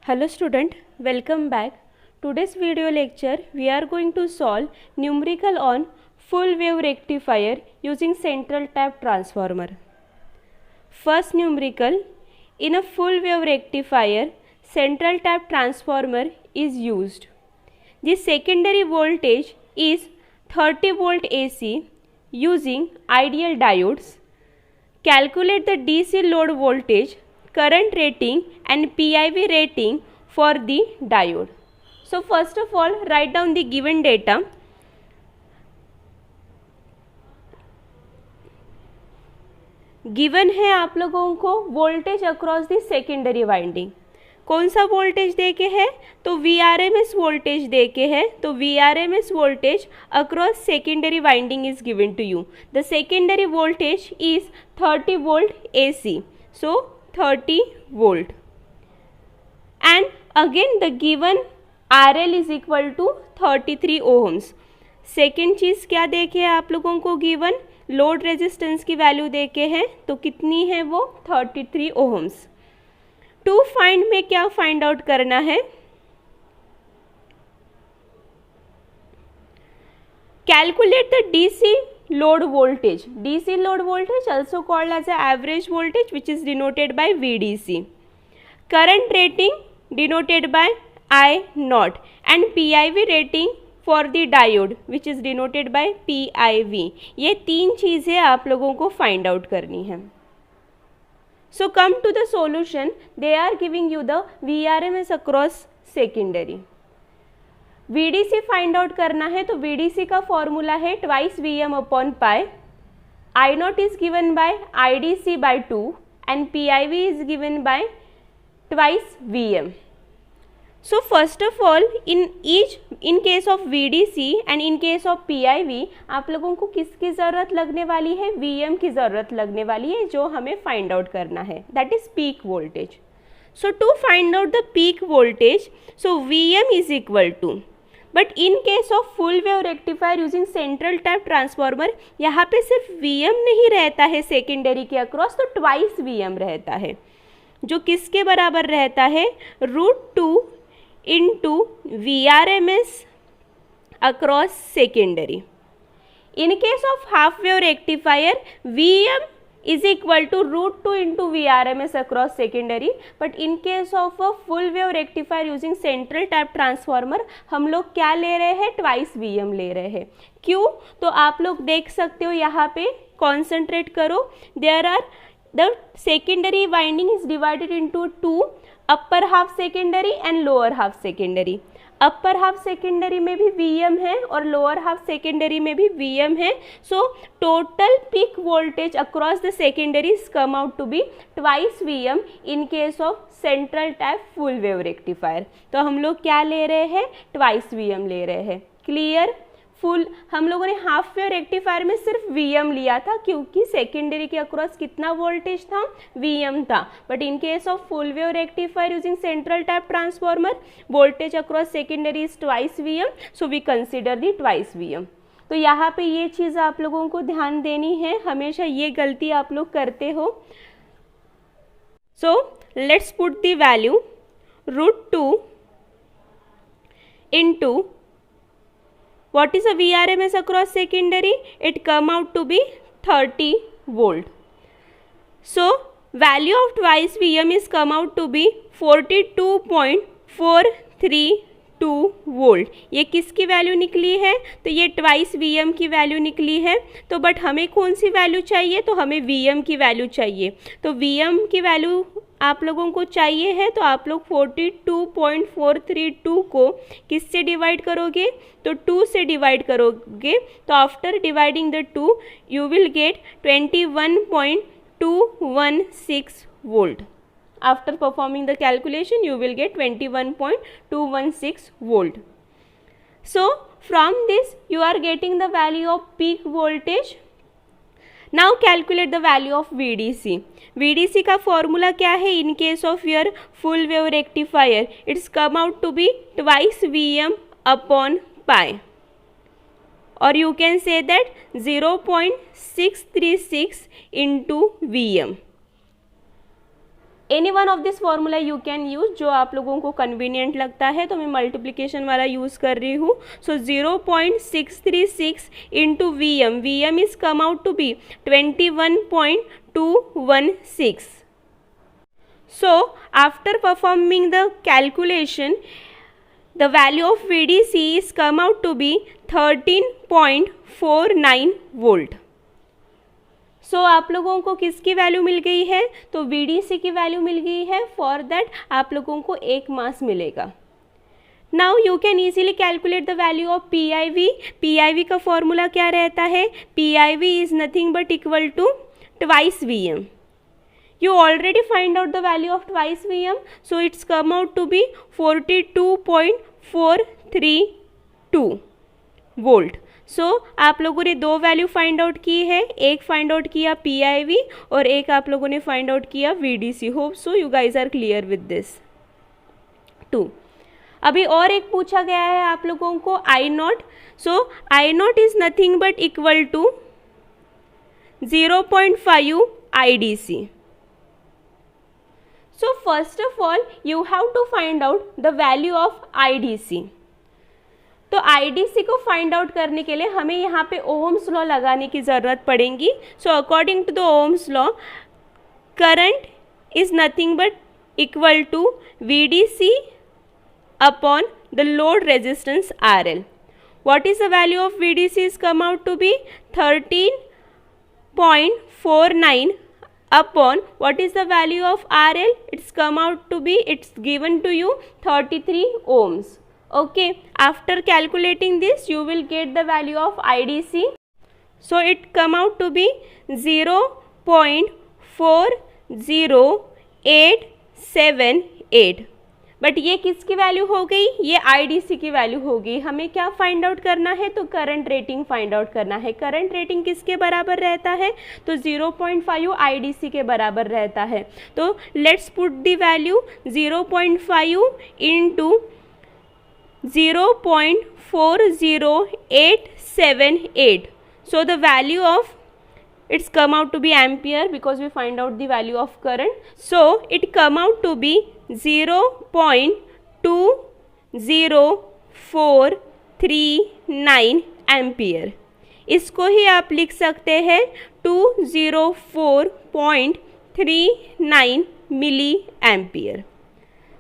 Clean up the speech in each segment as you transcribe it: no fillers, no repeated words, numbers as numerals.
Hello student, welcome back. Today's video lecture we are going to solve numerical on full wave rectifier using central tap transformer. First numerical, in a full wave rectifier central tap transformer is used. The secondary voltage is 30 volt AC using ideal diodes. Calculate the DC load voltage, current rating and PIV rating for the diode. So first of all write down the given data. Given है आप लोगों को voltage across the secondary winding. कौन सा voltage दे के है? तो VRMS voltage दे के है. तो VRMS voltage across secondary winding is given to you. The secondary voltage is 30 volt AC. So 30 volt. And again the given RL is equal to 33 ohms. Second चीज़ क्या देखे है आप लोगों को? गिवन लोड रेजिस्टेंस की वैल्यू देके है. तो कितनी है वो? 33 ohms. टू फाइंड में क्या फाइंड आउट करना है? Calculate the DC load voltage. DC load voltage also called as a average voltage which is denoted by VDC. Current rating denoted by I0 and PIV rating for the diode which is denoted by PIV. ये तीन चीज़ें आप लोगों को find out करनी है. So come to the solution. They are giving you the VRMS across secondary. VDC find out करना है. तो VDC का फॉर्मूला है twice VM upon pi. I0 is given by IDC by 2 and PIV is given by twice VM. So first of all in case of VDC and in case of PIV आप लोगों को किसकी ज़रूरत लगने वाली है? VM की ज़रूरत लगने वाली है जो हमें फाइंड आउट करना है. That is peak voltage. So to find out the peak voltage, so VM is equal to, but in case of full wave rectifier using central tap transformer यहाँ पे सिर्फ VM नहीं रहता है सेकेंडरी के across, तो ट्वाइस VM रहता है जो किसके बराबर रहता है? √2 into VRMS across secondary. In case of half wave rectifier VM is equal to √2 into VRMS across secondary, but in case of a full wave rectifier using central tap transformer हम लोग क्या ले रहे हैं? ट्वाइस VM ले रहे हैं. क्यों? तो आप लोग देख सकते हो यहाँ पे, कॉन्सेंट्रेट करो. There are the secondary winding is divided into two, upper half secondary and lower half secondary. Upper half secondary में भी VM है और लोअर हाफ सेकेंडरी में भी VM है. So total peak voltage across the secondaries come out to be twice VM in case of central tap full wave rectifier. तो हम लोग क्या ले रहे हैं? ट्वाइस VM ले रहे हैं. क्लियर? फुल हम लोगों ने हाफ वेव रेक्टिफायर में सिर्फ VM लिया था क्योंकि सेकेंडरी के अक्रॉस कितना वोल्टेज था? VM था. But in case of full wave rectifier using central tap transformer voltage across secondary is twice VM, so we consider the twice VM. तो यहाँ पे ये चीज़ आप लोगों को ध्यान देनी है. हमेशा ये गलती आप लोग करते हो. So let's put the value √2 into what is a VRMS across secondary? It come out to be 30 volt. So value of twice VM is come out to be 42.432 volt. ये किसकी वैल्यू निकली है? तो ये ट्वाइस VM की value निकली है. तो बट हमें कौन सी वैल्यू चाहिए? तो हमें VM की वैल्यू चाहिए. तो VM की वैल्यू आप लोगों को चाहिए है. तो आप लोग 42.432 को किससे डिवाइड करोगे? तो 2 से डिवाइड करोगे. तो after dividing the 2 you will get 21.216 volt. After performing the calculation you will get 21.216 volt. So from this you are getting the value of peak voltage. Now calculate the value of VDC. VDC का formula क्या है? In case of your full wave rectifier it's come out to be twice VM upon pi, और you can say that 0.636 into VM. Any one of this formula you can use, जो आप लोगों को convenient लगता है. तो मैं multiplication वाला यूज़ कर रही हूँ. So 0.636 into VM, VM is come out to be 21.216. So after performing the calculation, the value of VDC is come out to be 13.49 volt. So आप लोगों को किसकी वैल्यू मिल गई है? तो VDC की वैल्यू मिल गई है. फॉर दैट आप लोगों को 1 मास मिलेगा. Now you can easily calculate the value of PIV. PIV का फॉर्मूला क्या रहता है? PIV is nothing but equal to twice VM. You already find out the value of twice VM, so it's come out to be 42.432 volt. So आप लोगों ने दो value find out की है, एक फाइंड आउट किया PIV और एक आप लोगों ने फाइंड आउट किया VDC. Hope so you guys are clear with this. 2. अभी और एक पूछा गया है आप लोगों को I0. So I0 is nothing but equal to 0.5 IDC. So first of all you have to find out the value of IDC. तो IDC को फाइंड आउट करने के लिए हमें यहाँ पे ओम्स लॉ लगाने की ज़रूरत पड़ेगी. So according to the Ohm's law, current is nothing but equal to VDC upon the load resistance RL. What is the value of VDC is come out to be 13.49 upon what is the value of RL? It's come out to be, it's given to you 33 ohms. Okay, after calculating this you will get the value of IDC. So it come out to be 0.40878. But ये किसकी value हो गई? ये IDC की value हो गई. हमें क्या फाइंड आउट करना है? तो करंट रेटिंग फाइंड आउट करना है. करंट रेटिंग किसके बराबर रहता है? तो 0.5 IDC के बराबर रहता है. तो let's put the value 0.5 into 0.40878. So the value of, it's come out to be ampere because we find out the value of current. So it come out to be 0.20439 ampere. इसको ही आप लिख सकते हैं 204.39 milliampere.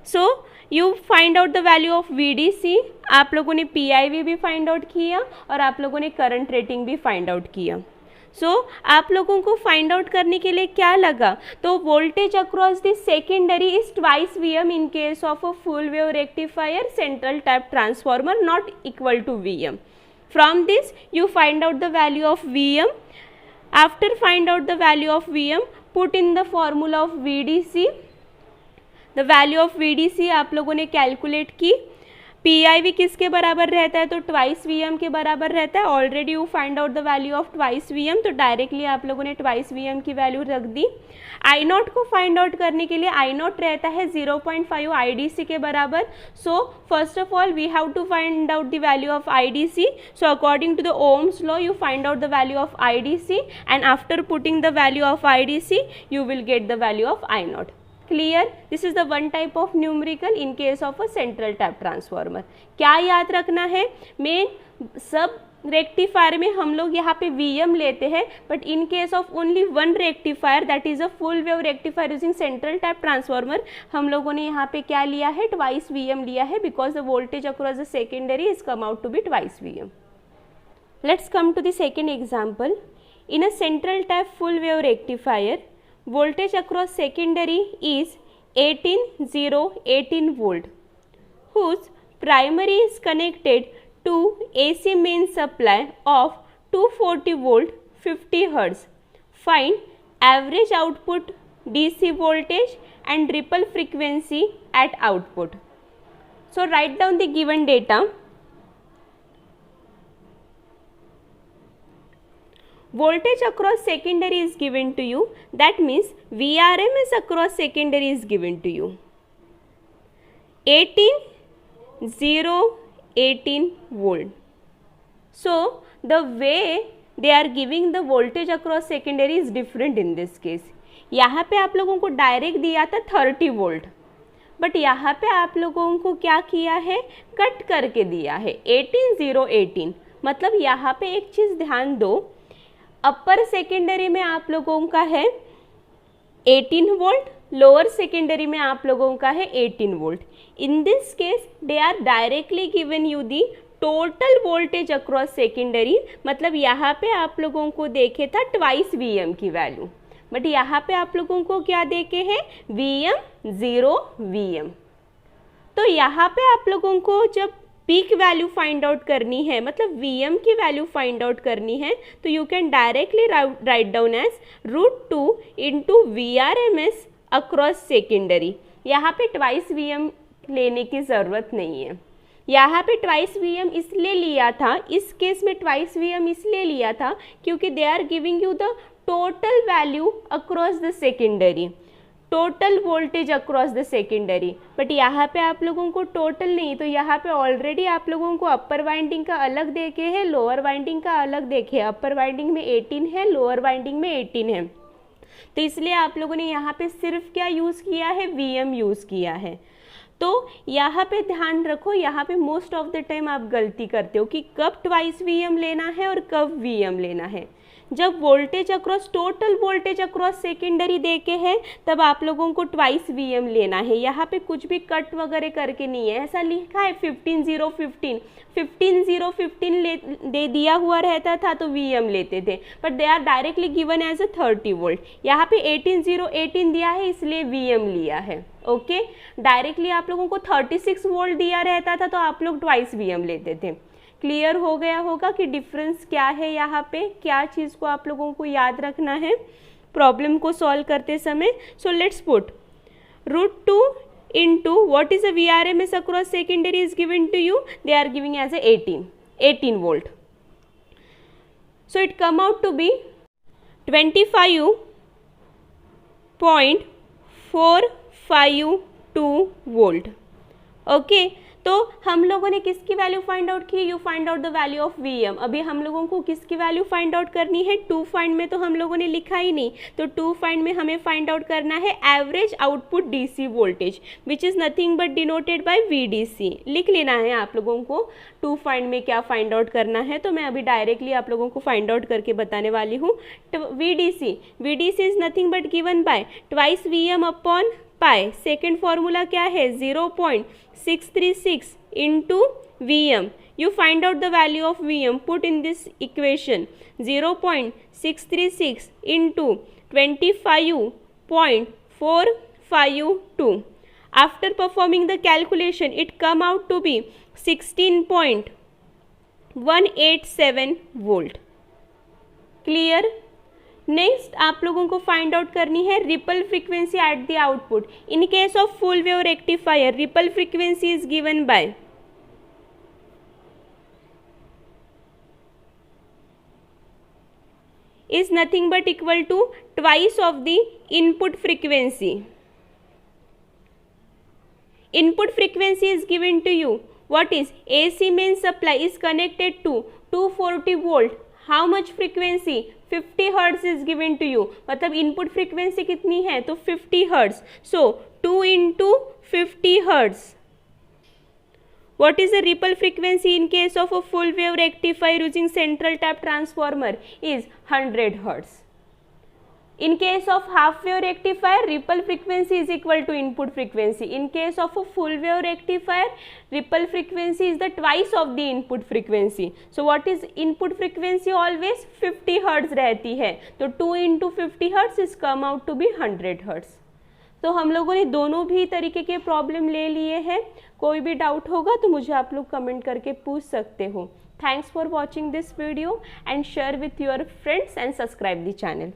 So you find out the value of VDC. आप लोगों ने PIV भी फाइंड आउट किया और आप लोगों ने करंट रेटिंग भी फाइंड आउट किया. सो आप लोगों को फाइंड आउट करने के लिए क्या लगा? तो voltage across the secondary is twice VM in case of a full wave rectifier central tap transformer not equal to VM. From this you find out the value of VM. After find out the value of VM, put in the formula of VDC. The value of VDC आप लोगों ने calculate की. PIV किसके बराबर रहता है? तो twice VM के बराबर रहता है. Already you find out the value of twice VM, तो डायरेक्टली आप लोगों ने ट्वाइस VM की वैल्यू रख दी. I0 को फाइंड आउट करने के लिए I0 रहता है 0.5 IDC के बराबर. So first of all we have to find out the value of IDC. So according to the Ohm's law you find out the value of IDC and after putting the value of IDC you will get the value of I0. Clear? This is the one type of numerical in case of a central tap transformer. क्या याद रखना है? Main सब rectifier में हम लोग यहाँ पे VM लेते हैं, but in case of only one rectifier that is a full wave rectifier using central tap transformer, हम लोगों ने यहाँ पे क्या लिया है? ट्वाइस VM लिया है because the voltage across the secondary is come out to be twice VM. Let's come to the second example. In a central tap full wave rectifier, voltage across secondary is 18 volt, whose primary is connected to AC main supply of 240 volt 50 Hz. Find average output DC voltage and ripple frequency at output. So write down the given data. Voltage across secondary is given to you. That means VRMS across secondary is given to you. 18 volt. So the way they are giving the voltage across secondary is different in this case. यहाँ पे आप लोगों को direct दिया था 30 volt, but यहाँ पे आप लोगों को क्या किया है, कट करके दिया है 18018। मतलब यहाँ पे एक चीज़ ध्यान दो, अपर सेकेंडरी में आप लोगों का है 18 वोल्ट, लोअर सेकेंडरी में आप लोगों का है 18 volt. In this case they are directly given you the total voltage across secondary. मतलब यहाँ पे आप लोगों को देखे था ट्वाइस Vm की वैल्यू, बट यहाँ पे आप लोगों को क्या देखे हैं, Vm 0 Vm। तो यहाँ पे आप लोगों को जब पीक वैल्यू फाइंड आउट करनी है, मतलब Vm की वैल्यू फाइंड आउट करनी है, तो you can directly write down as √2 into VRMS across secondary. यहाँ पे ट्वाइस Vm लेने की ज़रूरत नहीं है। यहाँ पे ट्वाइस Vm इसलिए लिया था, इस केस में ट्वाइस Vm इसलिए लिया था क्योंकि they are giving you the total value across the secondary, total voltage across the secondary. But यहाँ पे आप लोगों को टोटल नहीं, तो यहाँ पे ऑलरेडी आप लोगों को अपर वाइंडिंग का अलग देखे है, लोअर वाइंडिंग का अलग देखे। अपर वाइंडिंग में 18 है, लोअर वाइंडिंग में 18 है, तो इसलिए आप लोगों ने यहाँ पे सिर्फ क्या यूज़ किया है, Vm यूज़ किया है। तो यहाँ पे ध्यान रखो, यहाँ पे मोस्ट ऑफ द टाइम आप गलती करते हो कि कब ट्वाइस Vm लेना है और कब Vm लेना है। जब voltage across, total voltage across secondary देके है, तब आप लोगों को ट्वाइस Vm लेना है। यहाँ पे कुछ भी कट वगैरह करके नहीं है, ऐसा लिखा है 15 0 15 दे दिया हुआ रहता था तो Vm लेते थे, but they are directly given as a 30 volt. यहाँ पे 18 0 18 दिया है इसलिए Vm लिया है। ओके, डायरेक्टली आप लोगों को 36 वोल्ट दिया रहता था तो आप लोग ट्वाइस Vm लेते थे। क्लियर हो गया होगा कि डिफरेंस क्या है, यहाँ पे क्या चीज़ को आप लोगों को याद रखना है प्रॉब्लम को सॉल्व करते समय। So let's put √2 into what is a VRMS across secondary is given to you, they are giving as a 18 volt. So it come out to be 25.452 volt. Okay, तो हम लोगों ने किसकी वैल्यू फाइंड आउट की, you find out the value of Vm। अभी हम लोगों को किसकी वैल्यू फाइंड आउट करनी है, 2 फाइंड में तो हम लोगों ने लिखा ही नहीं, तो 2 फाइंड में हमें फाइंड आउट करना है average output DC voltage which is nothing but denoted by VDC। लिख लेना है आप लोगों को 2 फाइंड में क्या फाइंड आउट करना है, तो मैं अभी डायरेक्टली आप लोगों को फाइंड आउट करके बताने वाली हूँ। VDC is nothing but given by twice Vm upon pi. Second formula क्या है, 0.636 into Vm. You find out the value of Vm, put in this equation 0.636 into 25.452. After performing the calculation, it come out to be 16.187 volt. Clear? Next आप लोगों को find out करनी है ripple frequency at the output. In case of full wave rectifier ripple frequency is given bye is nothing but equal to twice of the input frequency. Input frequency is given to you. What is AC main supply is connected to 240 volt. How much frequency? 50 hertz is given to you. मतलब input frequency कितनी है, तो 50 hertz. So 2 into 50 hertz. What is the ripple frequency in case of a full wave rectifier using central tap transformer is 100 hertz. In case of half wave rectifier, ripple frequency is equal to input frequency. In case of a full wave rectifier, ripple frequency is the twice of the input frequency. So what is input frequency? Always 50 hertz रहती है, तो 2 into 50 hertz is come out to be 100 hertz. तो हम लोगों ने दोनों भी तरीके के प्रॉब्लम ले लिए हैं। कोई भी डाउट होगा तो मुझे आप लोग कमेंट करके पूछ सकते हो। Thanks for watching this video and share with your friends and subscribe the channel.